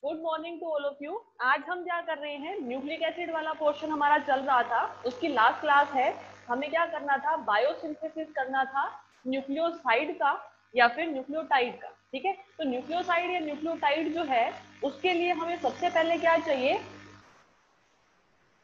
Good morning to all of you. आज हम क्या कर रहे हैं, न्यूक्लिक एसिड वाला पोर्शन हमारा चल रहा था, उसकी लास्ट क्लास है। हमें क्या करना था, बायोसिंथेसिस करना था न्यूक्लियोसाइड का या फिर न्यूक्लियोटाइड का। ठीक है, तो न्यूक्लियोसाइड या न्यूक्लियोटाइड जो है उसके लिए हमें सबसे पहले क्या चाहिए,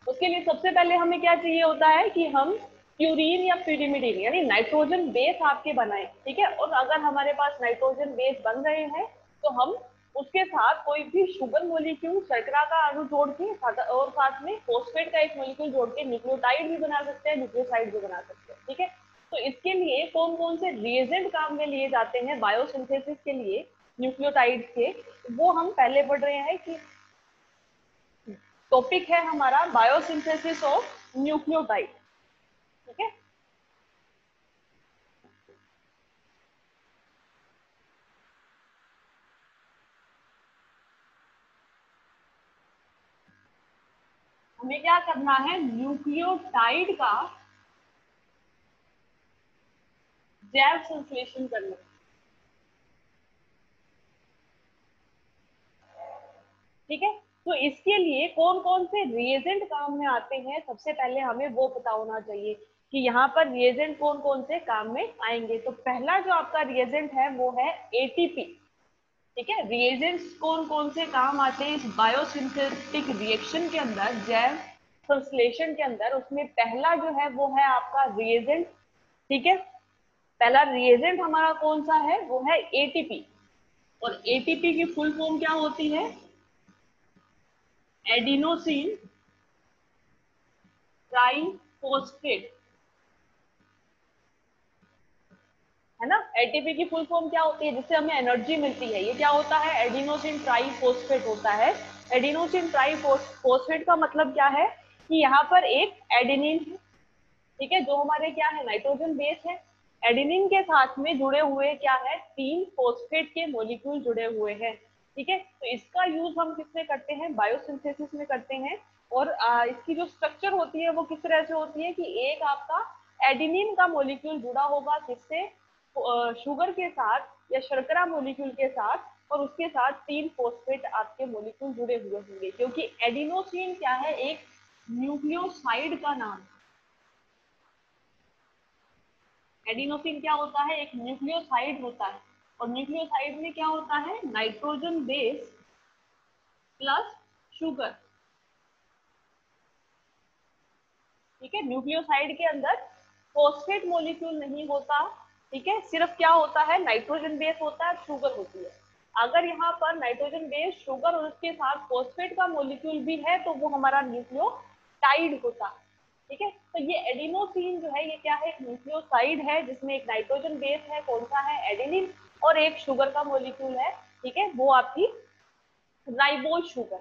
उसके लिए सबसे पहले हमें क्या चाहिए होता है कि हम प्यूरीन या प्यूरिमिडीन यानी नाइट्रोजन बेस आपके बनाए। ठीक है, और अगर हमारे पास नाइट्रोजन बेस बन रहे हैं तो हम उसके साथ कोई भी शुगर मोलिक्यूल शर्करा का अणु जोड़ के और साथ में फॉस्फेट का एक मोलिक्यूल जोड़ के न्यूक्लियोटाइड भी बना सकते हैं, न्यूक्लियोसाइड भी बना सकते हैं। ठीक है, तो इसके लिए कौन कौन से रिएजेंट काम में लिए जाते हैं बायोसिंथेसिस के लिए न्यूक्लियोटाइड के, वो हम पहले पढ़ रहे हैं कि टॉपिक है हमारा बायोसिंथेसिस ऑफ न्यूक्लियोटाइड। ठीक है, हमें क्या करना है, न्यूक्लियोटाइड का जैव संश्लेषण करना है। ठीक है, तो इसके लिए कौन कौन से रिएजेंट काम में आते हैं, सबसे पहले हमें वो पता होना चाहिए कि यहाँ पर रिएजेंट कौन कौन से काम में आएंगे। तो पहला जो आपका रिएजेंट है वो है एटीपी। ठीक है, रिएजेंट्स कौन कौन से काम आते हैं इस बायोसिंथेटिक रिएक्शन के अंदर, जैव संश्लेषण के अंदर, उसमें पहला जो है वो है आपका रिएजेंट। ठीक है, पहला रिएजेंट हमारा कौन सा है, वो है एटीपी। और एटीपी की फुल फॉर्म क्या होती है, एडिनोसिन ट्राइफॉस्फेट, है ना। एटीपी की फुल फॉर्म क्या होती है, जिससे हमें एनर्जी मिलती है, ये क्या होता है, एडिनोसिन ट्राइफॉस्फेट होता है। एडिनोसिन ट्राइफॉस्फेट का मतलब क्या है कि यहाँ पर एक एडेनिन है, ठीक है, जो हमारे क्या है, नाइट्रोजन बेस है। एडेनिन के साथ में जुड़े हुए क्या है, 3 फॉस्फेट के मॉलिक्यूल जुड़े हुए हैं। ठीक है, तो इसका यूज हम किसमें करते हैं, बायोसिंथेसिस में करते हैं। और इसकी जो स्ट्रक्चर होती है वो किस तरह से होती है कि एक आपका एडेनिन का मॉलिक्यूल जुड़ा होगा किससे, शुगर के साथ या शर्करा मॉलिक्यूल के साथ, और उसके साथ 3 फॉस्फेट आपके मॉलिक्यूल जुड़े हुए होंगे, क्योंकि एडिनोसिन क्या है, एक न्यूक्लियोसाइड का नाम है। एडिनोसिन क्या होता है, एक न्यूक्लियोसाइड होता है। और न्यूक्लियोसाइड में क्या होता है, नाइट्रोजन बेस प्लस शुगर। ठीक है, न्यूक्लियोसाइड के अंदर फॉस्फेट मॉलिक्यूल नहीं होता। ठीक है, सिर्फ क्या होता है, नाइट्रोजन बेस होता है, शुगर होती है। अगर यहाँ पर नाइट्रोजन बेस, शुगर और उसके साथ फॉस्फेट का मॉलिक्यूल भी है तो वो हमारा न्यूक्लियोटाइड होता है। ठीक है, तो ये एडिनोसिन जो है ये क्या है, एक न्यूक्लियोसाइड है जिसमें एक नाइट्रोजन बेस है, कौन सा है, एडेनिन, और एक शुगर का मॉलिक्यूल है। ठीक है, वो आपकी राइबोज शुगर।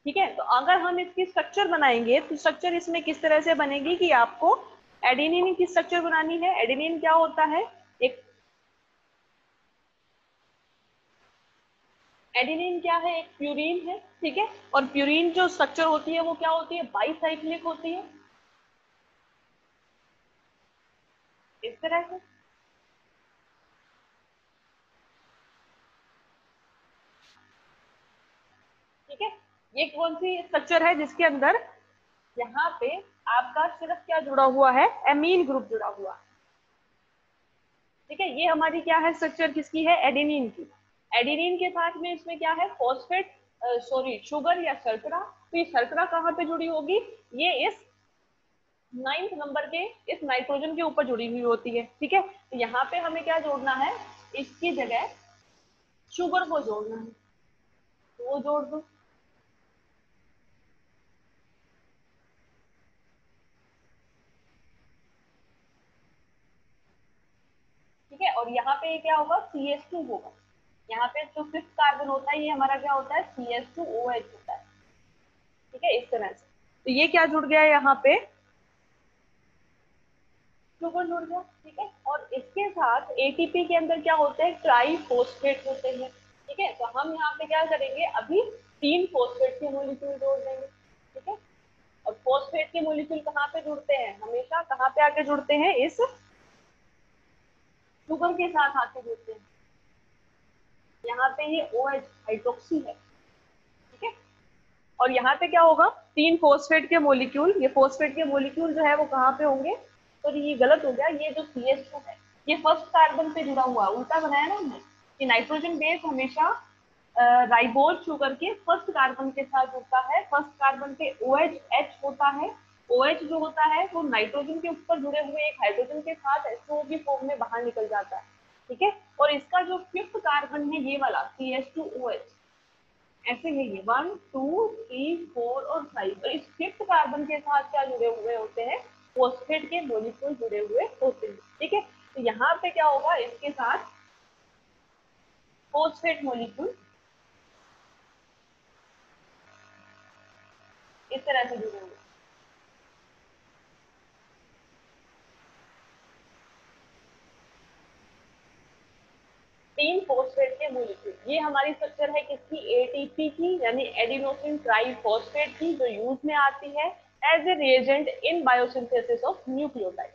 ठीक है, तो अगर हम इसकी स्ट्रक्चर बनाएंगे तो स्ट्रक्चर इसमें किस तरह से बनेगी कि आपको एडेनिन की स्ट्रक्चर बनानी है। एडेनिन क्या होता है, एक एडेनिन क्या है, एक प्यूरीन है। ठीक है, और प्यूरीन जो स्ट्रक्चर होती है वो क्या होती है, बाईसाइक्लिक होती है, इस तरह से। ठीक है, ये कौन सी स्ट्रक्चर है जिसके अंदर यहाँ पे आपका सिर्फ क्या जुड़ा हुआ है, एमीन ग्रुप जुड़ा हुआ है। ठीक है, ये हमारी क्या है, स्ट्रक्चर किसकी है, एडेनिन की। एडेनिन के साथ में इसमें क्या है, फॉस्फेट, सॉरी शुगर या शर्करा। तो ये शर्करा कहाँ पे जुड़ी होगी, ये इस 9th नंबर के इस नाइट्रोजन के ऊपर जुड़ी हुई होती है। ठीक है, तो यहाँ पे हमें क्या जोड़ना है, इसकी जगह शुगर को जोड़ना है, तो वो जोड़ दो। ठीक है, और यहाँ पे क्या होगा, CH2 होगा। यहाँ पे जो 5th कार्बन होता है ये हमारा क्या होता है, CH2OH होता है। ठीक है, इस तरह से। तो ये क्या जुड़ गया यहाँ पे, शुगर जुड़ गया। ठीक है, और इसके साथ एटीपी के अंदर क्या होते हैं, ट्राइफॉस्फेट होते हैं। ठीक है, तो हम यहाँ पे क्या करेंगे, अभी 3 फॉस्फेट के मॉलिक्यूल जोड़ देंगे। ठीक है, और फॉस्फेट के मॉलिक्यूल कहाँ पे जुड़ते हैं, हमेशा कहाँ पे आके जुड़ते हैं, इस शुगर के साथ आके जुड़ते हैं। यहाँ पे ये OH हाइड्रोक्सी है। और यहाँ पे क्या होगा, 3 फॉस्फेट के मॉलिक्यूल, ये फॉस्फेट के मॉलिक्यूल जो है वो कहाँ पे होंगे, तो ये गलत हो गया, ये जो CH2 है ये फर्स्ट कार्बन पे जुड़ा हुआ, उल्टा बनाया ना हमने कि नाइट्रोजन बेस हमेशा राइबोज शुगर के फर्स्ट कार्बन के साथ जुड़ता है, फर्स्ट कार्बन पे OH होता है, OH जो होता है वो नाइट्रोजन के ऊपर जुड़े हुए एक हाइड्रोजन के साथ H2O की फॉर्म में बाहर निकल जाता है, ठीक है। और इसका जो फिफ्थ कार्बन है ये वाला CH2OH, ऐसे है ये 1 2 3 4 और 5, और इस फिफ्थ कार्बन के साथ क्या जुड़े हुए होते हैं, फॉस्फेट के मॉलिक्यूल जुड़े हुए होते हैं, ठीक है। तो यहाँ पे क्या होगा, इसके साथ फॉस्फेट मॉलिक्यूल इस तरह से जुड़े हुए, तीन फॉस्फेट के मॉलिक्यूल। ये हमारी स्ट्रक्चर है किसकी, एटीपी की, यानी एडिनोसिन ट्राइफॉस्फेट की, जो यूज में आती है as a reagent in biosynthesis of nucleotide,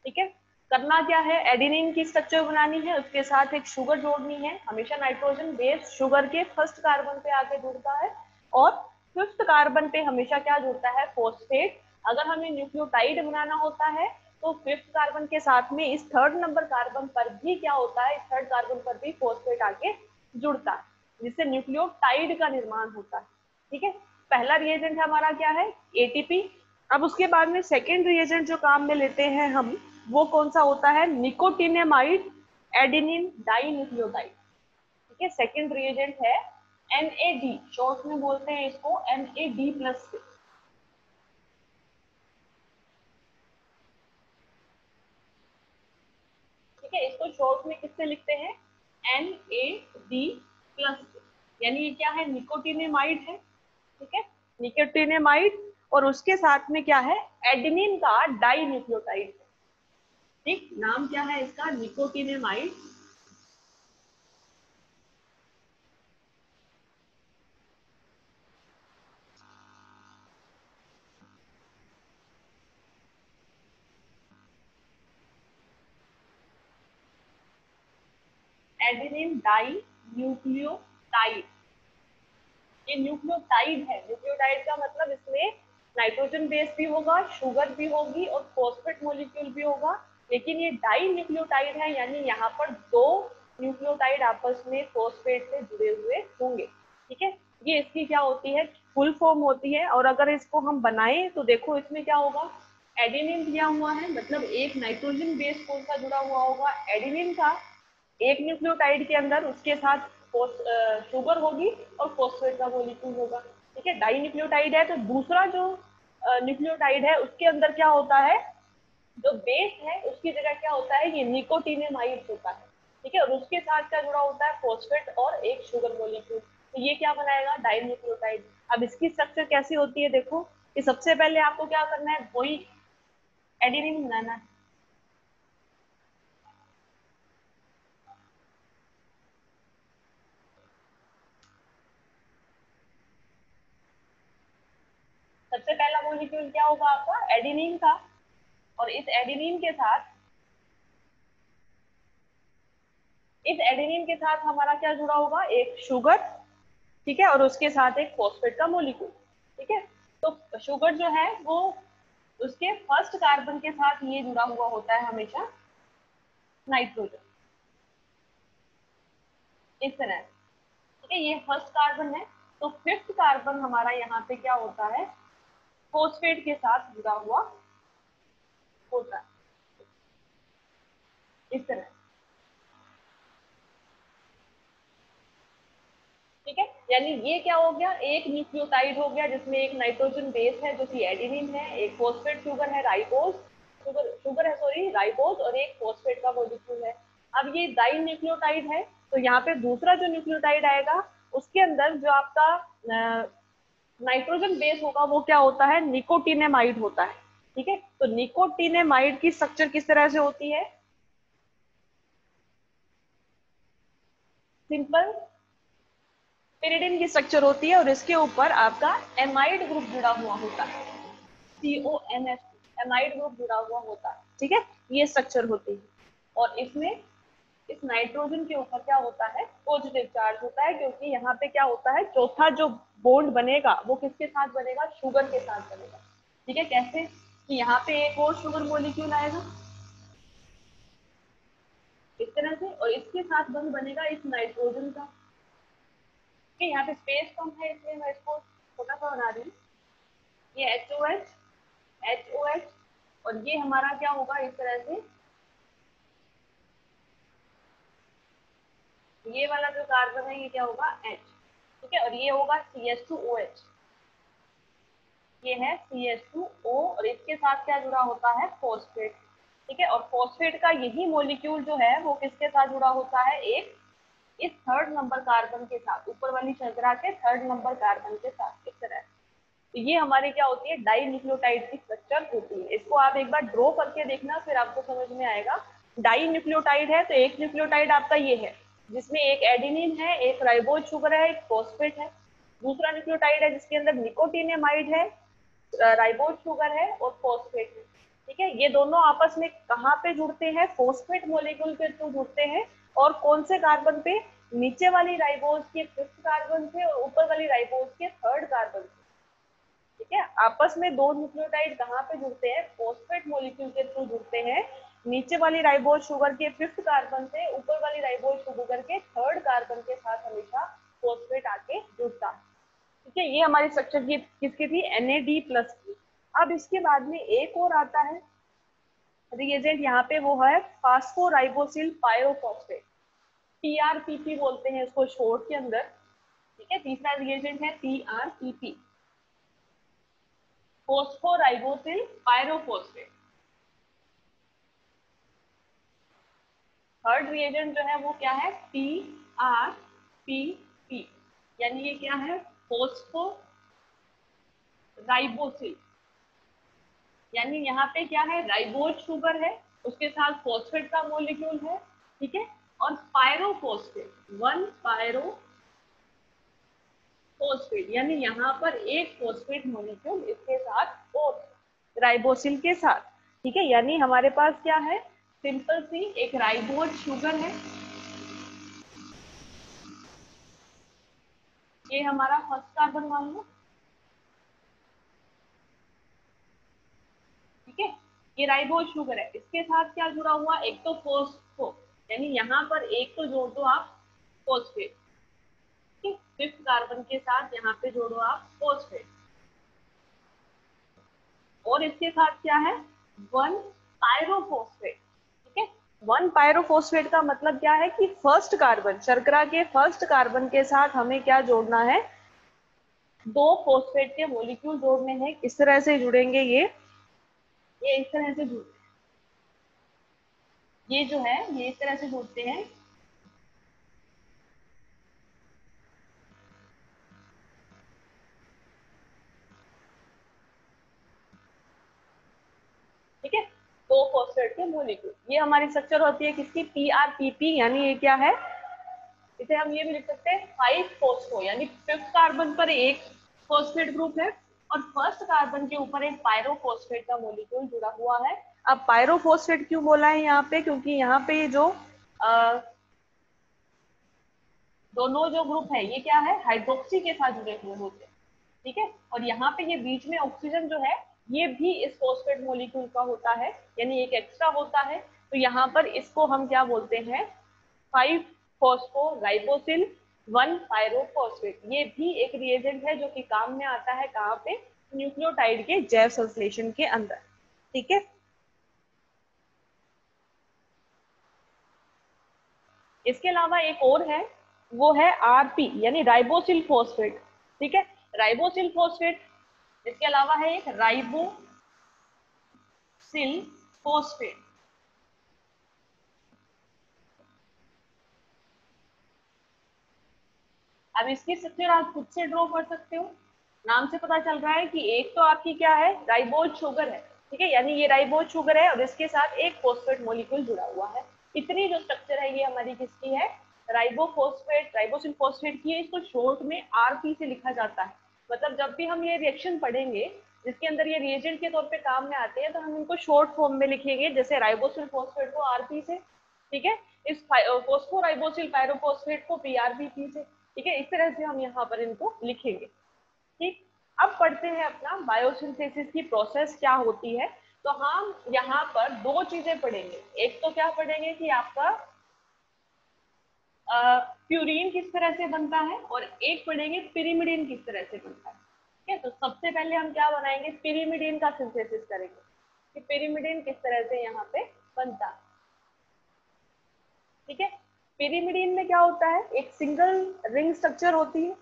ठीक है। करना क्या है, एडेनिन की स्ट्रक्चर बनानी है, उसके साथ एक शुगर जोड़नी है, हमेशा नाइट्रोजन बेस शुगर के फर्स्ट कार्बन पे आके जुड़ता है, और फिफ्थ कार्बन पे हमेशा क्या जुड़ता है, फॉस्फेट। अगर हमें न्यूक्लियोटाइड बनाना होता है तो फिफ्थ कार्बन के साथ में इस थर्ड नंबर कार्बन पर भी क्या होता है, इस थर्ड कार्बन पर भी फॉस्फेट आके जुड़ता है, जिससे न्यूक्लियोटाइड का निर्माण होता है, ठीक है। पहला रिएजेंट हमारा क्या है, एटीपी। अब उसके बाद में सेकेंड रिएजेंट जो काम में लेते हैं हम, वो कौन सा होता है, निकोटिनेमाइड एडेनिन डाई न्यूक्लियोटाइड, ठीक है। सेकेंड रिएजेंट है NAD, शॉर्ट में बोलते हैं इसको NAD+, ठीक है। इसको शॉर्ट में किससे लिखते हैं, NAD+, यानी ये क्या है, निकोटिनेमाइड है, ठीक है, निकोटिनेमाइड। और उसके साथ में क्या है, एडेनिन का डाई न्यूक्लियोटाइड, ठीक, नाम क्या है इसका, निकोटिनेमाइड। एडेनिन डाई न्यूक्लियोटाइड, ये न्यूक्लियोटाइड है, न्यूक्लियोटाइड का मतलब इसमें नाइट्रोजन बेस भी होगा, शुगर भी होगी और फॉस्फेट मॉलिक्यूल भी होगा, लेकिन ये डाई न्यूक्लियोटाइड है, यानी यहाँ पर दो न्यूक्लियोटाइड आपस में फॉस्फेट से जुड़े हुए होंगे, ठीक है। ये इसकी क्या होती है, फुल फॉर्म होती है। और अगर इसको हम बनाएं तो देखो इसमें क्या होगा, एडेनिन दिया हुआ है, मतलब एक नाइट्रोजन बेस कौन सा जुड़ा हुआ होगा, एडेनिन का, एक न्यूक्लियोटाइड के अंदर उसके साथ शुगर होगी और फॉस्फेट का मॉलिक्यूल होगा, ठीक है। डाई न्यूक्लियोटाइड है तो दूसरा जो न्यूक्लियोटाइड है उसके अंदर क्या होता है, जो बेस है उसकी जगह क्या होता है, ये निकोटिनेमाइड होता है, ठीक है। और उसके साथ क्या जुड़ा होता है, फॉस्फेट और एक शुगर मॉलिक्यूल, तो ये क्या बनाएगा, डाई न्यूक्लियोटाइड। अब इसकी स्ट्रक्चर कैसी होती है, देखो कि सबसे पहले आपको क्या करना है, वही एडेनिन बनाना है, सबसे पहला मॉलिक्यूल क्या होगा आपका, एडेनिन का। और इस एडेनिन के साथ हमारा क्या जुड़ा होगा, एक शुगर, ठीक है, और उसके साथ एक फॉस्फेट का मॉलिक्यूल, ठीक है। तो शुगर जो है वो उसके फर्स्ट कार्बन के साथ ये जुड़ा हुआ होता है हमेशा, नाइट्रोजन, इस तरह, ठीक है, ये फर्स्ट कार्बन है। तो फिफ्थ कार्बन हमारा यहाँ पे क्या होता है, फॉस्फेट के साथ जुड़ा हुआ होता है, इस तरह, ठीक है। यानी ये क्या हो गया, एक न्यूक्लियोटाइड हो गया जिसमें एक नाइट्रोजन बेस है जो कि एडेनिन है, एक फॉस्फेट शुगर है, राइबोज शुगर है, सॉरी, राइबोज, और एक फॉस्फेट का मॉलिक्यूल है। अब ये डाई न्यूक्लियोटाइड है, तो यहाँ पे दूसरा जो न्यूक्लियोटाइड आएगा उसके अंदर जो आपका नाइट्रोजन बेस होगा वो क्या होता है, निकोटिनेमाइड होता है, ठीक है। तो निकोटिनेमाइड की स्ट्रक्चर किस तरह से होती है, सिंपल पिरिडिन की स्ट्रक्चर होती है, और इसके ऊपर आपका एमाइड ग्रुप जुड़ा हुआ होता है, CONH, एमाइड ग्रुप जुड़ा हुआ होता है, ठीक है, ये स्ट्रक्चर होती है। और इसमें इस नाइट्रोजन के ऊपर क्या होता है, पॉजिटिव चार्ज होता है, क्योंकि यहाँ पे क्या होता है, चौथा जो बॉन्ड बनेगा वो किसके साथ बनेगा, शुगर के साथ बनेगा। ठीक है, कैसे कि यहाँ पे एक और शुगर मॉलिक्यूल आएगा इस तरह से, और इसके साथ बंद बनेगा इस नाइट्रोजन का। ठीक है, यहाँ पे स्पेस कम है इसलिए मैं इसको छोटा सा बना रही हूँ। ये HOH, HOH, और ये हमारा क्या होगा इस तरह से, ये वाला जो कार्बन है ये क्या होगा, H। ठीक है, और ये होगा CH2OH, ये है CH2O, और इसके साथ क्या जुड़ा होता है, फॉस्फेट। ठीक है, और फॉस्फेट का यही मॉलिक्यूल जो है वो किसके साथ जुड़ा होता है, एक इस थर्ड नंबर कार्बन के साथ, ऊपर वाली शर्करा के थर्ड नंबर कार्बन के साथ, इस तरह। तो ये हमारी क्या होती है, डाई न्यूक्लियोटाइड की स्ट्रक्चर होती है। इसको आप एक बार ड्रॉ करके देखना, फिर आपको समझ में आएगा। डाई न्यूक्लियोटाइड है तो एक न्यूक्लियोटाइड आपका ये है जिसमें एक एडिनिन है, एक राइबोज शुगर है, एक फॉस्फेट है। दूसरा न्यूक्लियोटाइड है जिसके अंदर निकोटीनेमाइड है, राइबोज शुगर है और फॉस्फेट है। ठीक है, ये दोनों आपस में कहाँ पे जुड़ते हैं, फॉस्फेट मॉलिक्यूल के थ्रू जुड़ते हैं, और कौन से कार्बन पे, नीचे वाली राइबोज के फिफ्थ कार्बन से और ऊपर वाली राइबोज के थर्ड कार्बन से। ठीक है, आपस में दो न्यूक्लियोटाइड कहाँ पे जुड़ते हैं, फॉस्फेट मॉलिक्यूल के थ्रू जुड़ते हैं, नीचे वाली राइबोज शुगर के फिफ्थ कार्बन से ऊपर वाली राइबोज शुगर के थर्ड कार्बन के साथ हमेशा फॉस्फेट आके जुड़ता है। ठीक है, ये हमारी स्ट्रक्चर की किसकी थी, NAD+ की। अब इसके बाद में एक और आता है रिएजेंट, यहाँ पे वो है फास्फोराइबोसिल पायरोफॉस्फेट, TRPP बोलते हैं इसको शॉर्ट के अंदर। ठीक है, तीसरा रिएजेंट है TRPP, फोस्फोराइबोसिल पायरोफॉस्फेट। थर्ड रिएजेंट जो है वो क्या है, TRPP, यानी ये क्या है, फोस्फोराइबोसिल, यानी यहाँ पे क्या है, राइबोज शुगर है, उसके साथ फॉस्फेट का मॉलिक्यूल है। ठीक है, और पायरोफॉस्फेट, 1 पायरोफॉस्फेट, यानी यहाँ पर एक फॉस्फेट मॉलिक्यूल इसके साथ और राइबोसिल के साथ। ठीक है, यानी हमारे पास क्या है, सिंपल सी एक राइबोज शुगर है, ये हमारा फर्स्ट कार्बन मान लो। ठीक है, ये राइबोज शुगर है, इसके साथ क्या जुड़ा हुआ, एक तो फोस्फो, यानी यहाँ पर एक तो जोड़ दो आप फॉस्फेट, फिफ्थ कार्बन के साथ यहाँ पे जोड़ो आप फॉस्फेट, और इसके साथ क्या है, 1 पायरोफॉस्फेट। ठीक है, 1 पायरोफॉस्फेट का मतलब क्या है कि फर्स्ट कार्बन, शर्करा के फर्स्ट कार्बन के साथ हमें क्या जोड़ना है, दो फॉस्फेट के मॉलिक्यूल जोड़ने हैं। किस तरह से जुड़ेंगे, ये इस तरह से जुड़ते हैं, ये जो है ये इस तरह से जुड़ते हैं। ठीक है, दो फॉस्फेट के मॉलिक्यूल, ये हमारी स्ट्रक्चर होती है किसकी, TRPP, यानी ये क्या है, इसे हम ये भी लिख सकते हैं 5 फॉस्फो, यानी फिफ्थ कार्बन पर एक फॉस्फेट ग्रुप है और फर्स्ट कार्बन के ऊपर एक पायरोफॉस्फेट का मॉलिक्यूल जुड़ा हुआ है। अब पायरोफॉस्फेट क्यों बोला है यहाँ पे, क्योंकि यहाँ पे जो दोनों जो ग्रुप है ये क्या है, हाइड्रोक्सी के साथ जुड़े हुए होते हैं। ठीक है, और यहाँ पे ये बीच में ऑक्सीजन जो है ये भी इस फॉस्फेट मॉलिक्यूल का होता है, यानी एक एक्स्ट्रा होता है। तो यहाँ पर इसको हम क्या बोलते हैं, 5 फॉस्फोराइबोसिल 1 पायरोफॉस्फेट। ये भी एक रिएजेंट है जो कि काम में आता है कहाँ पे, न्यूक्लियोटाइड के जैव संश्लेषण के अंदर। ठीक है, इसके अलावा एक और है, वो है RP, यानी राइबोसिल फॉस्फेट। ठीक है, राइबोसिल फॉस्फेट, इसके अलावा है एक राइबोसिल फॉस्फेट। अब इसकी स्ट्रक्चर आप खुद से ड्रॉ कर सकते हो, नाम से पता चल रहा है कि एक तो आपकी क्या है, राइबोज शुगर है। ठीक है, यानी ये राइबोज शुगर है और इसके साथ एक फॉस्फेट मॉलिक्यूल जुड़ा हुआ है। इतनी जो स्ट्रक्चर है ये हमारी किसकी है, राइबोफॉस्फेट, राइबोसिल फॉस्फेट की है। इसको शॉर्ट में RP से लिखा जाता है। मतलब जब भी हम ये रिएक्शन पढ़ेंगे जिसके अंदर ये रिएजेंट के तौर पे काम में आते हैं तो हम इनको शॉर्ट फॉर्म में लिखेंगे, जैसे राइबोसिल फॉस्फेट को RP से, ठीक है, इस फॉस्फोराइबोसिल पायरोफॉस्फेट को PRBP से, ठीक है, इस तरह से हम यहाँ पर इनको लिखेंगे। ठीक, अब पढ़ते हैं अपना बायोसिंथेसिस की प्रोसेस क्या होती है। तो हम यहाँ पर दो चीजें पढ़ेंगे, एक तो क्या पढ़ेंगे कि आपका प्यूरिन किस तरह से बनता है, और एक पढ़ेंगे पिरिमिडिन किस तरह से बनता है। ठीक है, तो सबसे पहले हम क्या बनाएंगे, पिरिमिडिन का सिंथेसिस करेंगे कि पिरिमिडिन किस तरह से यहाँ पे बनता है। ठीक है, पिरिमिडिन में क्या होता है, एक सिंगल रिंग स्ट्रक्चर होती है।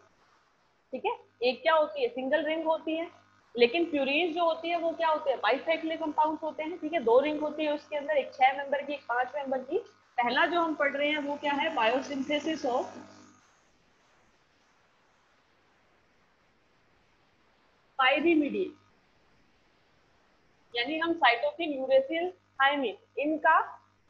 ठीक है, एक क्या होती है, सिंगल रिंग होती है। लेकिन प्यूरीन जो होती है वो क्या होते हैं, बाइसाइक्लिक कंपाउंड्स होते हैं। ठीक है, दो रिंग होती है उसके अंदर, एक 6 मेंबर की, एक 5 मेंबर की। पहला जो हम पढ़ रहे हैं वो क्या है, बायोसिंथेसिस ऑफ पाइरीमिडीन, यानी हम साइटोकिन, यूरेसिल, थायमिन, इनका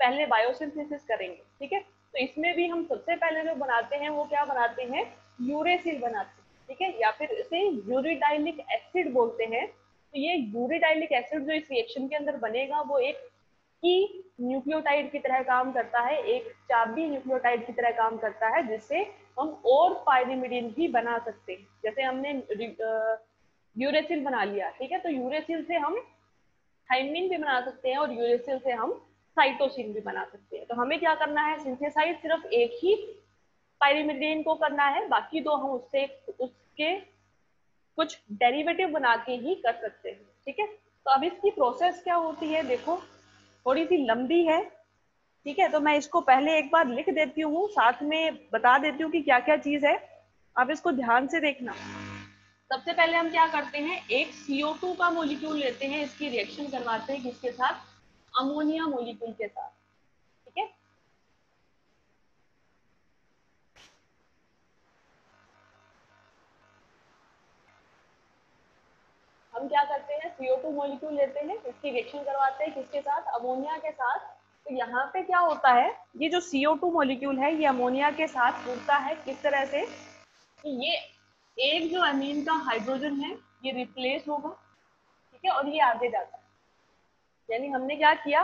पहले बायोसिंथेसिस करेंगे। ठीक है, तो इसमें भी हम सबसे पहले जो बनाते हैं वो क्या बनाते हैं, यूरेसिल बनाते हैं। ठीक है, या फिर इसे यूरिडाइलिक एसिड बोलते हैं। तो ये यूरिडाइलिक एसिड जो इस रिएक्शन के अंदर बनेगा वो एक की न्यूक्लियोटाइड की तरह काम करता है, एक चाबी न्यूक्लियोटाइड की तरह काम करता है, जिससे हम और पाइरिमिडिन भी बना सकते हैं। जैसे हमने यूरेसिल बना लिया, ठीक है, तो यूरेसिल से हम थाइमिन भी बना सकते हैं और यूरेसिल से हम साइटोसिन भी बना सकते हैं। तो हमें क्या करना है, सिंथेसाइज सिर्फ एक ही पाइरिमिडिन को करना है, बाकी दो हम उससे उसके कुछ डेरिवेटिव बना के ही कर सकते हैं। ठीक है, तो अब इसकी प्रोसेस क्या होती है, देखो थोड़ी सी लंबी है। ठीक है, तो मैं इसको पहले एक बार लिख देती हूँ, साथ में बता देती हूँ कि क्या क्या चीज है, आप इसको ध्यान से देखना। सबसे पहले हम क्या करते हैं, एक CO2 का मोलिक्यूल लेते हैं, इसकी रिएक्शन करवाते हैं किसके साथ, अमोनिया मोलिक्यूल के साथ। ठीक है, हम क्या करते हैं, CO2 मोलिक्यूल लेते हैं, इसकी रिएक्शन करवाते हैं किसके साथ, अमोनिया के साथ। तो यहाँ पे क्या होता है, ये जो CO2 मोलिक्यूल है ये अमोनिया के साथ जुड़ता है किस तरह से कि ये एक जो अमीन का हाइड्रोजन है ये रिप्लेस होगा। ठीक है, और ये आगे जाता है, यानी हमने क्या किया,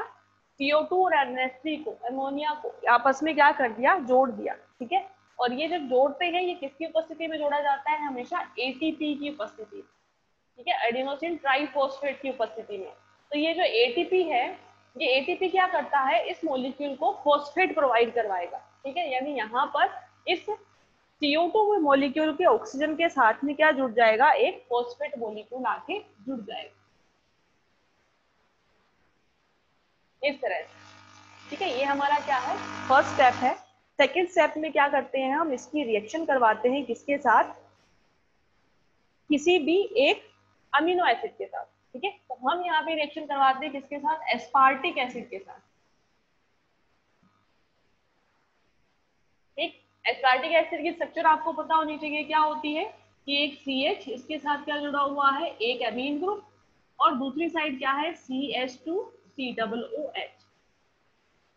CO2 और NH3 को, अमोनिया को आपस में क्या कर दिया, जोड़ दिया। ठीक है, और ये जब जोड़ते हैं ये किसकी उपस्थिति में जोड़ा जाता है, हमेशा ATP की उपस्थिति में। ठीक है, एडिनोसिन ट्राइफॉस्फेट की उपस्थिति में। तो ये जो ATP है, ये ATP क्या करता है, इस मॉलिक्यूल को फॉस्फेट प्रोवाइड करवाएगा। ठीक है, यानी यहाँ पर इस CO2 मॉलिक्यूल के ऑक्सीजन के साथ में क्या जुड़ जाएगा, एक फॉस्फेट मॉलिक्यूल आके जुड़ जाएगा इस तरह से। ठीक है, ये हमारा क्या है, फर्स्ट स्टेप है। सेकेंड स्टेप में क्या करते हैं, हम इसकी रिएक्शन करवाते हैं किसके साथ, किसी भी एक अमीनो एसिड के साथ। ठीक है, तो हम यहाँ पे रिएक्शन करवाते हैं किसके साथ, एस्पार्टिक एसिड के साथ। ठीक, एस्पार्टिक एसिड की स्ट्रक्चर आपको पता होनी चाहिए क्या होती है, कि एक CH, इसके साथ क्या जुड़ा हुआ है, एक एमीन ग्रुप, और दूसरी साइड क्या है, CH2COOH,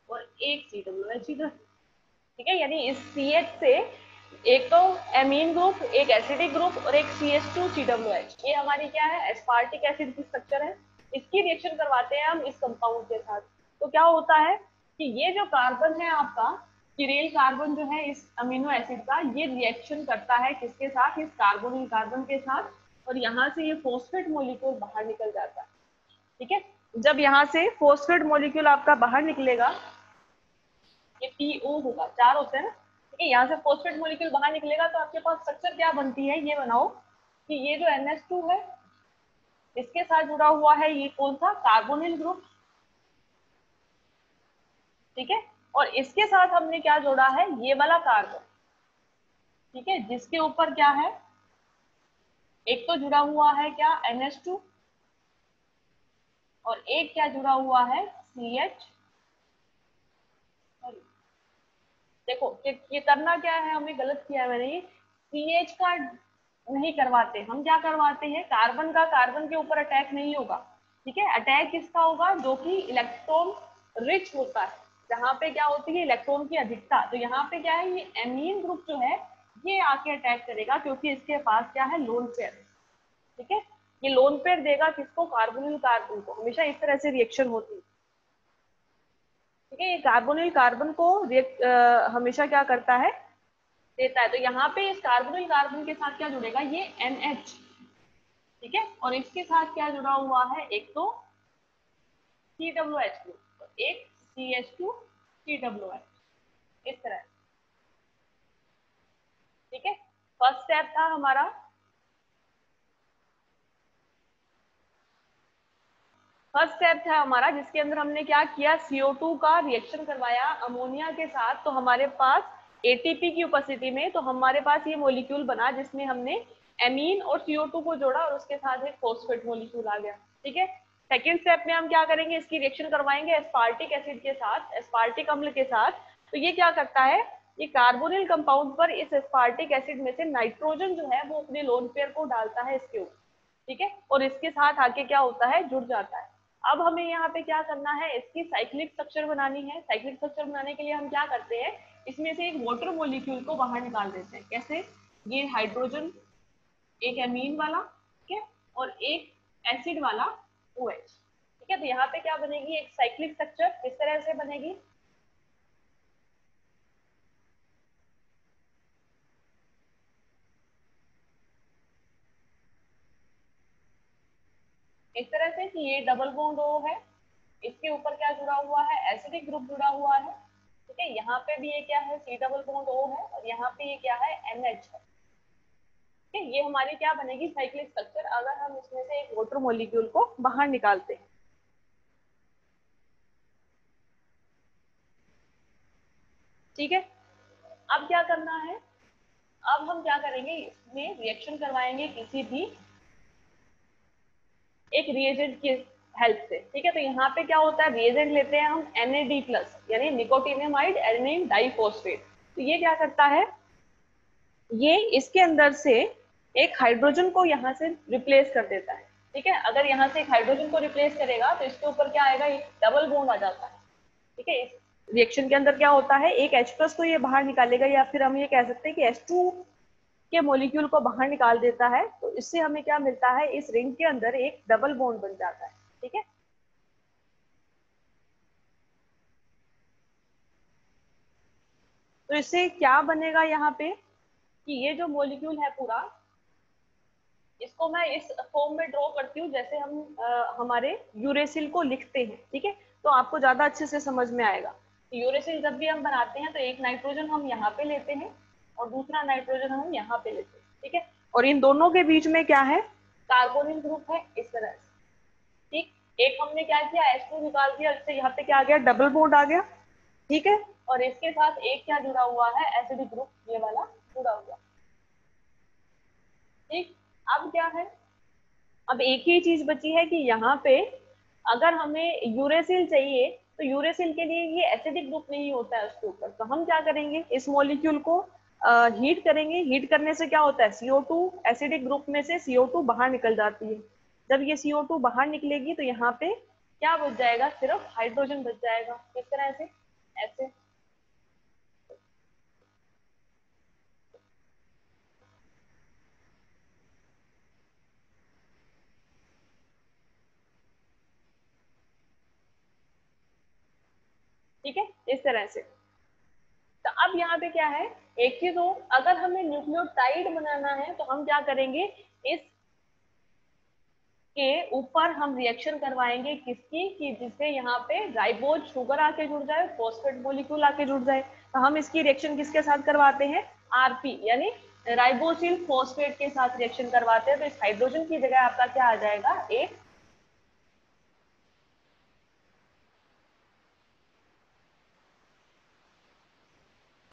और एक COOH इधर। ठीक है, यानी इस CH से एक तो एमीन ग्रुप, एक एसिडिक ग्रुप, और एक CH2COOH, ये हमारी क्या है, एस्पार्टिक एसिड की स्ट्रक्चर है। इसकी रिएक्शन करवाते हैं हम इस कंपाउंड के साथ। तो क्या होता है कि ये जो कार्बन है आपका, किरेल कार्बन जो है इस अमीनो एसिड का, ये रिएक्शन करता है किसके साथ, इस कार्बोनिल कार्बन के साथ, और यहाँ से ये फॉस्फेट मॉलिक्यूल बाहर निकल जाता है। ठीक है, जब यहाँ से फॉस्फेट मॉलिक्यूल आपका बाहर निकलेगा, ये PO होगा, चार होते हैं ना। ठीक है, यहाँ से फॉस्फेट मॉलिक्यूल बाहर निकलेगा तो आपके पास स्ट्रक्चर क्या बनती है, ये बनाओ कि ये जो NH2 है इसके साथ जुड़ा हुआ है ये कौन सा, कार्बोनिल ग्रुप। ठीक है, और इसके साथ हमने क्या जोड़ा है, ये वाला कार्बन। ठीक है, जिसके ऊपर क्या है, एक तो जुड़ा हुआ है क्या, NH2, और एक क्या जुड़ा हुआ है, CH। देखो ये करना क्या है, हमें गलत किया है मैंने, ये CH का नहीं करवाते, हम क्या करवाते हैं, कार्बन का कार्बन के ऊपर अटैक नहीं होगा। ठीक है, अटैक किसका होगा, जो कि इलेक्ट्रॉन रिच होता है, जहाँ पे क्या होती है, इलेक्ट्रॉन की अधिकता। तो यहाँ पे क्या है, ये एमीन ग्रुप जो है ये आके अटैक करेगा, क्योंकि इसके पास क्या है, लोन पेयर। ठीक है, ये लोन पेयर देगा किसको, कार्बोनिल कार्बन को। हमेशा इस तरह से रिएक्शन होती है। ठीक है, ये कार्बोनिल कार्बन को हमेशा क्या करता है, देता है। तो यहाँ पे इस कार्बोनिल कार्बन के साथ क्या जुड़ेगा, ये NH, ठीक है, और इसके साथ क्या जुड़ा हुआ है, एक तो COH ग्रुप, तो एक CH2 COH, इस तरह। ठीक है, फर्स्ट स्टेप था हमारा, जिसके अंदर हमने क्या किया, CO2 का रिएक्शन करवाया अमोनिया के साथ, तो हमारे पास ATP की उपस्थिति में, तो हमारे पास ये मॉलिक्यूल बना जिसमें हमने एमीन और CO2 को जोड़ा और उसके साथ एक फॉस्फेट मॉलिक्यूल आ गया। ठीक है, सेकेंड स्टेप में हम क्या करेंगे, इसकी रिएक्शन करवाएंगे एस्पार्टिक एसिड के साथ, एस्पार्टिक अम्ल के साथ। तो ये क्या करता है, ये कार्बोनिल कंपाउंड पर इस एस्पार्टिक एसिड में से नाइट्रोजन जो है वो अपने लोन पेयर को डालता है इसके ऊपर। ठीक है, और इसके साथ आके क्या होता है, जुड़ जाता है। अब हमें यहाँ पे क्या करना है, इसकी साइक्लिक स्ट्रक्चर बनानी है। साइक्लिक स्ट्रक्चर बनाने के लिए हम क्या करते हैं, इसमें से एक वाटर मॉलिक्यूल को बाहर निकाल देते हैं। कैसे, ये हाइड्रोजन, एक एमीन वाला, ठीक है, और एक एसिड वाला OH। ठीक है, तो यहाँ पे क्या बनेगी, एक साइक्लिक स्ट्रक्चर किस तरह से बनेगी, इस तरह से कि ये डबल बॉन्ड O है, इसके ऊपर क्या जुड़ा हुआ है, एसिडिक ग्रुप जुड़ा हुआ है। ठीक है, यहाँ पे भी ये क्या है, C डबल बॉन्ड O है, और यहाँ पे ये क्या है, NH है। ठीक है, ये हमारी क्या बनेगी, साइक्लिक स्ट्रक्चर, अगर हम इसमें से एक वाटर मॉलिक्यूल को बाहर निकालते हैं। ठीक है, अब क्या करना है, अब हम क्या करेंगे, इसमें रिएक्शन करवाएंगे किसी भी एक रिएजेंट की हेल्प से। ठीक है, तो यहाँ पे क्या होता है, रिएजेंट लेते हैं हम NAD+, यानी निकोटिनामाइड एडेनिन डाइफॉस्फेट। तो ये क्या करता है, ये इसके अंदर से एक हाइड्रोजन को यहाँ से रिप्लेस कर देता है। ठीक है, अगर यहाँ से एक हाइड्रोजन को रिप्लेस करेगा तो इसके ऊपर क्या आएगा, एक डबल बॉन्ड आ जाता है। ठीक है, इस रिएक्शन के अंदर क्या होता है, एक H+ को ये बाहर निकालेगा, या फिर हम ये कह सकते हैं कि H2 के मॉलिक्यूल को बाहर निकाल देता है। तो इससे हमें क्या मिलता है, इस रिंग के अंदर एक डबल बॉन्ड बन जाता है। ठीक है, तो इससे क्या बनेगा यहाँ पे, कि ये जो मॉलिक्यूल है पूरा, इसको मैं इस फॉर्म में ड्रॉ करती हूँ जैसे हम हमारे यूरेसिल को लिखते हैं। ठीक है, तो आपको ज्यादा अच्छे से समझ में आएगा। यूरेसिल जब भी हम बनाते हैं तो एक नाइट्रोजन हम यहाँ पे लेते हैं और दूसरा नाइट्रोजन हम यहाँ पे लेते हैं। ठीक है, और इन दोनों के बीच में क्या है, कार्बोनिल ग्रुप है, इस तरह से। ठीक, एक हमने क्या किया, H2 निकाल दिया, इससे यहाँ पे क्या आ गया, डबल बॉन्ड आ गया। ठीक है, और इसके साथ एक क्या जुड़ा हुआ है, एसिडिक ग्रुप, ये वाला जुड़ा हुआ। ठीक, अब क्या है, अब एक ही चीज बची है कि यहाँ पे अगर हमें यूरेसिल चाहिए, तो यूरेसिल के लिए ये एसिडिक ग्रुप नहीं होता है उसके ऊपर। तो हम क्या करेंगे, इस मॉलिक्यूल को हीट करेंगे। हीट करने से क्या होता है, CO2, एसिडिक ग्रुप में से CO2 बाहर निकल जाती है। जब ये CO2 बाहर निकलेगी तो यहाँ पे क्या बच जाएगा, सिर्फ हाइड्रोजन बच जाएगा। किस तरह से, ऐसे। ठीक है, इस तरह से। तो अब यहाँ पे क्या है, एक चीज हो, अगर हमें न्यूक्लियोटाइड बनाना है तो हम क्या करेंगे, इस के ऊपर हम रिएक्शन करवाएंगे किसकी, कि जिससे यहाँ पे राइबोज शुगर आके जुड़ जाए, फॉस्फेट मॉलिक्यूल आके जुड़ जाए। तो हम इसकी रिएक्शन किसके साथ करवाते हैं, RP, यानी राइबोसिल फॉस्फेट के साथ रिएक्शन करवाते हैं। तो इस हाइड्रोजन की जगह आपका क्या आ जाएगा, एक,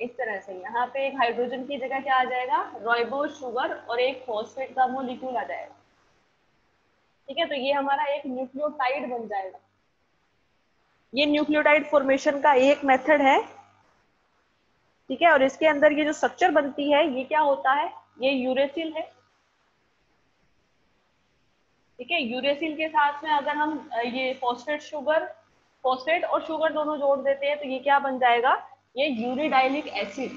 इस तरह से यहाँ पे एक हाइड्रोजन की जगह क्या आ जाएगा, राइबोज शुगर, और एक फॉस्फेट का मॉलिक्यूल आ जाएगा। ठीक है, तो ये हमारा एक न्यूक्लियोटाइड बन जाएगा। ये न्यूक्लियोटाइड फॉर्मेशन का एक मेथड है। ठीक है, और इसके अंदर ये जो स्ट्रक्चर बनती है, ये क्या होता है, ये यूरेसिल है। ठीक है, यूरेसिल के साथ में अगर हम ये फॉस्फेट और शुगर दोनों जोड़ देते हैं तो ये क्या बन जाएगा, ये यूरिडाइलिक एसिड,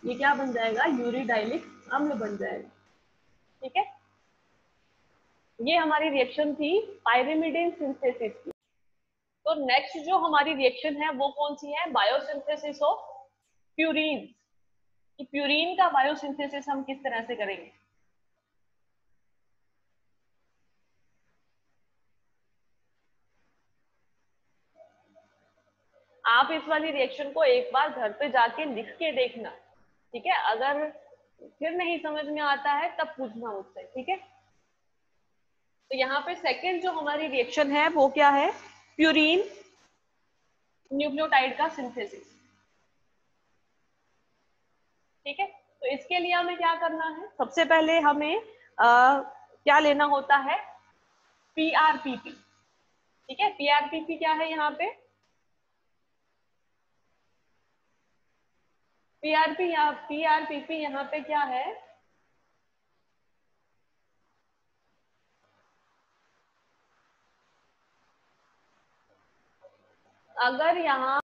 ये क्या बन जाएगा, यूरिडाइलिक अम्ल बन जाएगा। ठीक है, ये हमारी रिएक्शन थी पाइरिमिडिन सिंथेसिस की। तो नेक्स्ट जो हमारी रिएक्शन है वो कौन सी है, बायोसिंथेसिस ऑफ प्यूरीन। कि प्यूरीन का बायोसिंथेसिस हम किस तरह से करेंगे। आप इस वाली रिएक्शन को एक बार घर पे जाके लिख के देखना, ठीक है। अगर फिर नहीं समझ में आता है तब पूछना मुझसे, ठीक है। तो यहाँ पे सेकंड जो हमारी रिएक्शन है वो क्या है, प्यूरीन न्यूक्लियोटाइड का सिंथेसिस, ठीक है। तो इसके लिए हमें क्या करना है, सबसे पहले हमें क्या लेना होता है, पीआरपीपी, ठीक है। पीआरपीपी क्या है यहाँ पे, पीआरपीपी यहाँ पे क्या है, अगर यहाँ,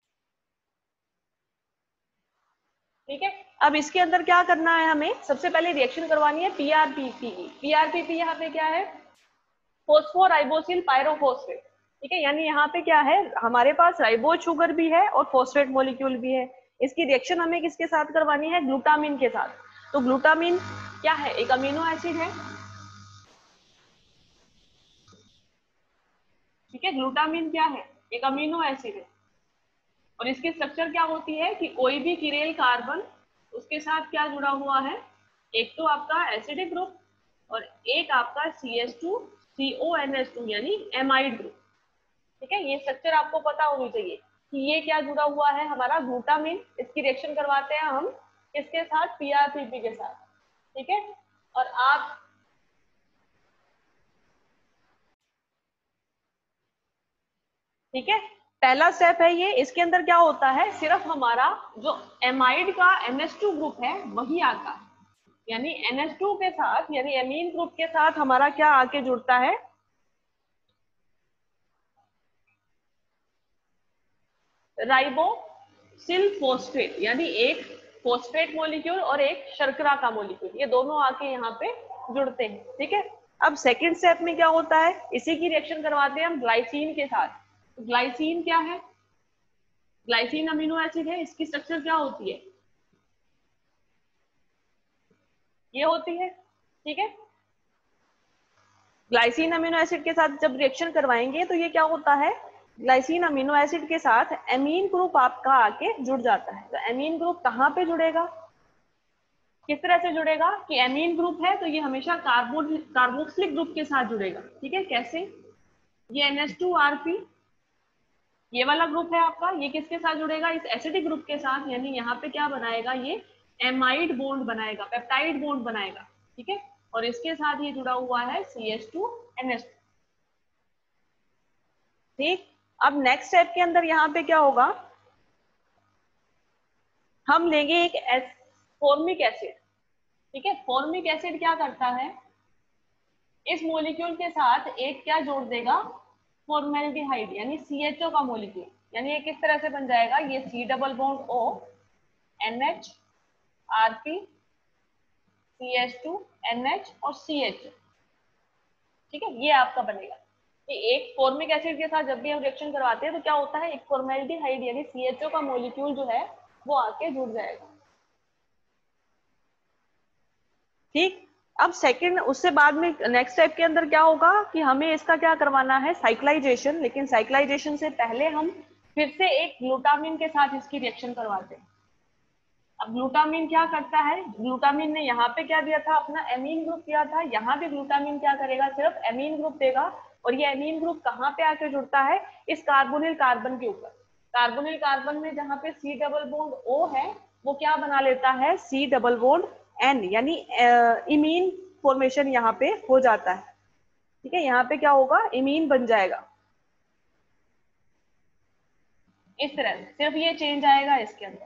ठीक है। अब इसके अंदर क्या करना है, हमें सबसे पहले रिएक्शन करवानी है पीआरपीपी की। पीआरपीपी यहाँ पे क्या है, फोस्फोराइबोसिल पायरोफॉस्फेट, ठीक है। यानी यहाँ पे क्या है, हमारे पास राइबोज शुगर भी है और फॉस्फेट मॉलिक्यूल भी है। इसकी रिएक्शन हमें किसके साथ करवानी है, ग्लूटामिन के साथ। तो ग्लूटामिन क्या है, एक अमीनो एसिड है, ठीक है। ग्लूटामिन क्या है, एक अमीनो एसिड है। और इसकी स्ट्रक्चर क्या होती है कि कोई भी कीरेल कार्बन उसके साथ क्या जुड़ा हुआ है, एक तो आपका एसिडिक ग्रुप और एक आपका CH2CONH2 यानी एमाइड ग्रुप, ठीक है। ये स्ट्रक्चर आपको पता होनी चाहिए कि ये क्या जुड़ा हुआ है, हमारा ग्लूटामिन। इसकी रिएक्शन करवाते हैं हम किसके साथ, पीआरपीपी के साथ, ठीक है। और आप, ठीक है, पहला स्टेप है ये। इसके अंदर क्या होता है, सिर्फ हमारा जो एमाइड का NH2 ग्रुप है वही आता है। यानी NH2 के साथ, यानी एमीन ग्रुप के साथ हमारा क्या आके जुड़ता है, राइबोसिल फोस्फेट, यानी एक फोस्फेट मॉलिक्यूल और एक शर्करा का मॉलिक्यूल, ये दोनों आके यहाँ पे जुड़ते हैं, ठीक है। अब सेकंड स्टेप में क्या होता है, इसी की रिएक्शन करवाते हैं हम ग्लाइसिन के साथ। ग्लाइसिन क्या है, ग्लाइसिन अमीनो एसिड है। इसकी स्ट्रक्चर क्या होती है, ये होती है, ठीक है। ग्लाइसिन अमीनो एसिड के साथ जब रिएक्शन करवाएंगे तो ये क्या होता है, ग्लाइसिन अमीनो एसिड के साथ एमीन ग्रुप आपका आके जुड़ जाता है। तो एमीन ग्रुप कहाँ पे जुड़ेगा, किस तरह से जुड़ेगा कि एमीन ग्रुप है तो ये हमेशा कार्बोक्सिलिक ग्रुप के साथ जुड़ेगा, ठीक है। कैसे, ये NH2RP ये वाला ग्रुप है आपका, ये किसके साथ जुड़ेगा, इस एसिडिक ग्रुप के साथ। यानी यहाँ पे क्या बनाएगा, ये एमाइड बॉन्ड बनाएगा, पेप्टाइड बॉन्ड बनाएगा, ठीक है। और इसके साथ ये जुड़ा हुआ है CH2NH2, ठीक। अब नेक्स्ट स्टेप के अंदर यहाँ पे क्या होगा, हम लेंगे एक फॉर्मिक एसिड, ठीक है। फॉर्मिक एसिड क्या करता है, इस मॉलिक्यूल के साथ एक क्या जोड़ देगा, फॉर्मेल्डिहाइड यानी CHO का मॉलिक्यूल। यानी ये किस तरह से बन जाएगा, ये C double bond O NH RP CH2NH और CH, ठीक है। ये आपका बनेगा कि एक फॉर्मिक एसिड के साथ जब भी हम रिएक्शन करवाते हैं तो क्या होता है, एक फॉर्मेल्डिहाइड यानी CHO का मॉलिक्यूल जो है वो आके जुड़ जाएगा, ठीक। अब सेकंड, उससे बाद में नेक्स्ट स्टेप के अंदर क्या होगा कि हमें इसका क्या करवाना है, साइक्लाइजेशन। लेकिन साइक्लाइजेशन से पहले हम फिर से एक ग्लूटामिन के साथ इसकी रिएक्शन करवाते हैं। अब ग्लूटामिन क्या करता है, ग्लूटामिन ने यहाँ पे क्या दिया था, अपना एमीन ग्रुप दिया था। यहाँ भी ग्लूटामिन क्या करेगा, सिर्फ एमीन ग्रुप देगा। और ये एमीन ग्रुप कहाँ पे आके जुड़ता है, इस कार्बोनिल कार्बन के ऊपर। कार्बोनिल कार्बन में जहाँ पे C डबल बॉन्ड O है वो क्या बना लेता है, C डबल बॉन्ड N, यानी इमीन फॉर्मेशन यहाँ पे हो जाता है, ठीक है। यहाँ पे क्या होगा, इमीन बन जाएगा इस तरह से, सिर्फ ये चेंज आएगा इसके अंदर,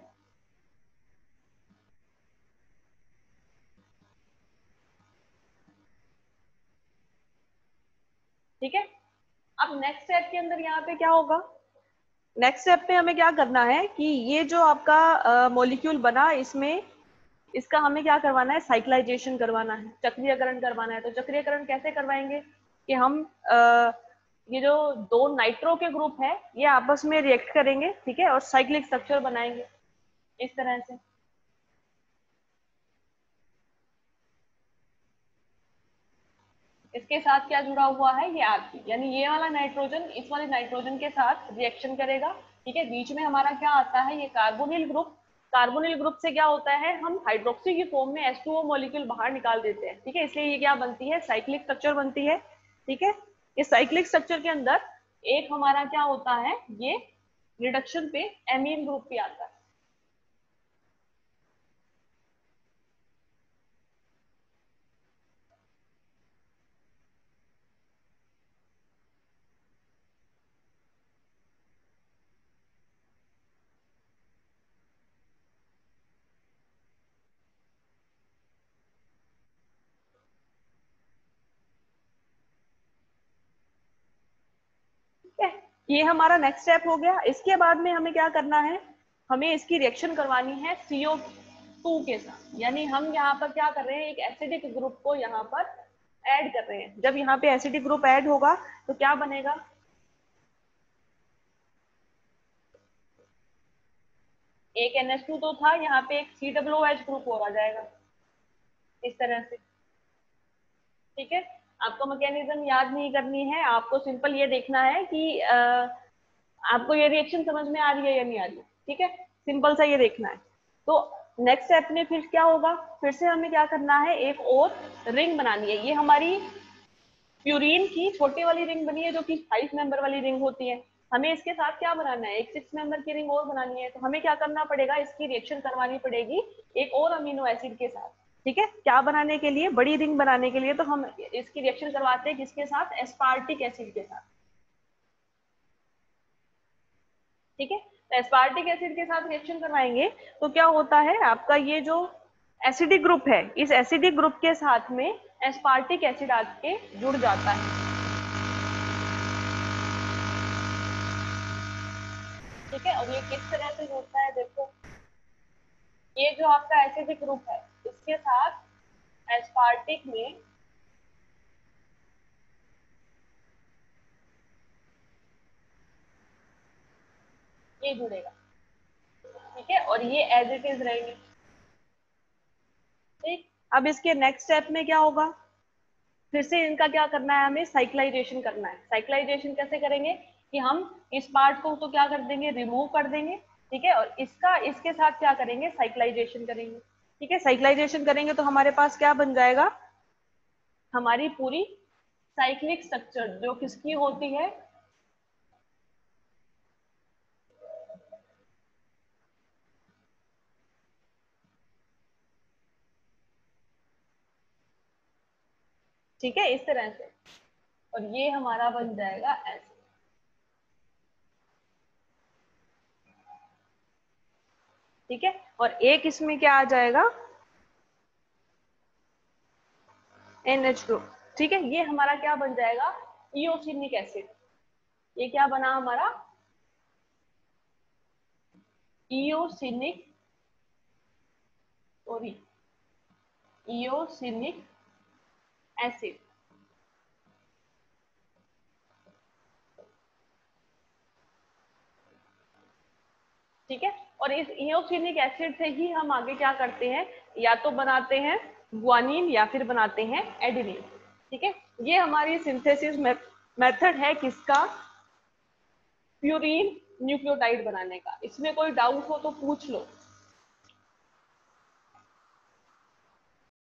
ठीक है। अब नेक्स्ट स्टेप के अंदर यहाँ पे क्या होगा, नेक्स्ट स्टेप पे हमें क्या करना है कि ये जो आपका मॉलिक्यूल बना, इसमें इसका हमें क्या करवाना है, साइक्लाइजेशन करवाना है, चक्रीयकरण करवाना है। तो चक्रीयकरण कैसे करवाएंगे कि हम ये जो दो नाइट्रो के ग्रुप है ये आपस में रिएक्ट करेंगे, ठीक है, और साइक्लिक स्ट्रक्चर बनाएंगे इस तरह से। इसके साथ क्या जुड़ा हुआ है, ये आरपी, यानी ये वाला नाइट्रोजन इस वाले नाइट्रोजन के साथ रिएक्शन करेगा, ठीक है। बीच में हमारा क्या आता है, ये कार्बोनिल ग्रुप। कार्बोनिल ग्रुप से क्या होता है, हम हाइड्रोक्सी की फॉर्म में H2O मॉलिक्यूल बाहर निकाल देते हैं, ठीक है। इसलिए ये क्या बनती है, साइक्लिक स्ट्रक्चर बनती है, ठीक है। इस साइक्लिक स्ट्रक्चर के अंदर एक हमारा क्या होता है, ये रिडक्शन पे एमीन ग्रुप भी आता है। ठीक है, ये हमारा नेक्स्ट स्टेप हो गया। इसके बाद में हमें क्या करना है, हमें इसकी रिएक्शन करवानी है CO2 के साथ, यानी हम यहाँ पर क्या कर रहे हैं, एक एसिडिक ग्रुप को यहाँ पर ऐड कर रहे हैं। जब यहाँ पे एसिडिक ग्रुप ऐड होगा तो क्या बनेगा, एक NH2 तो था, यहाँ पे एक COOH ग्रुप और आ जाएगा इस तरह से, ठीक है। आपको मैकेनिज्म याद नहीं करनी है, आपको सिंपल ये देखना है कि आपको ये रिएक्शन समझ में आ रही है या नहीं आ रही है, ठीक है। सिंपल सा ये देखना है। तो नेक्स्ट स्टेप में फिर क्या होगा, फिर से हमें क्या करना है, एक और रिंग बनानी है। ये हमारी प्यूरीन की छोटी वाली रिंग बनी है जो कि 5 मेंबर वाली रिंग होती है। हमें इसके साथ क्या बनाना है, एक 6 मेंबर की रिंग और बनानी है। तो हमें क्या करना पड़ेगा, इसकी रिएक्शन करवानी पड़ेगी एक और अमीनो एसिड के साथ, ठीक है। क्या बनाने के लिए, बड़ी रिंग बनाने के लिए। तो हम इसकी रिएक्शन करवाते हैं किसके साथ, एस्पार्टिक एसिड के साथ, ठीक है। तो एस्पार्टिक एसिड के साथ रिएक्शन करवाएंगे तो क्या होता है, आपका ये जो एसिडिक ग्रुप है, इस एसिडिक ग्रुप के साथ में एस्पार्टिक एसिड आके जुड़ जाता है, ठीक है। और ये किस तरह से जुड़ता है, देखो, ये जो आपका एसिडिक ग्रुप है इसके साथ एस्पार्टिक में ये जुड़ेगा, ठीक है, और ये एज इट इज रहेंगे, ठीक। अब इसके नेक्स्ट स्टेप में क्या होगा, फिर से इनका क्या करना है, हमें साइक्लाइजेशन करना है। साइक्लाइजेशन कैसे करेंगे कि हम इस पार्ट को तो क्या कर देंगे, रिमूव कर देंगे, ठीक है, और इसका इसके साथ क्या करेंगे, साइक्लाइजेशन करेंगे, ठीक है। साइक्लाइजेशन करेंगे तो हमारे पास क्या बन जाएगा, हमारी पूरी साइक्लिक स्ट्रक्चर जो किसकी होती है, ठीक है, इस तरह से। और ये हमारा बन जाएगा ऐसे, ठीक है। और एक इसमें क्या आ जाएगा, NH ग्रुप, ठीक है। ये हमारा क्या बन जाएगा, इओसिनिक एसिड। ये क्या बना हमारा, इओसिनिक, सॉरी, इओसिनिक एसिड, ठीक है। और इस इओसिनिक एसिड से ही हम आगे क्या करते हैं, या तो बनाते हैं ग्वानिन या फिर बनाते हैं एडेनिन, ठीक है। ये हमारी सिंथेसिस मेथड है किसका, प्यूरीन न्यूक्लियोटाइड बनाने का। इसमें कोई डाउट हो तो पूछ लो।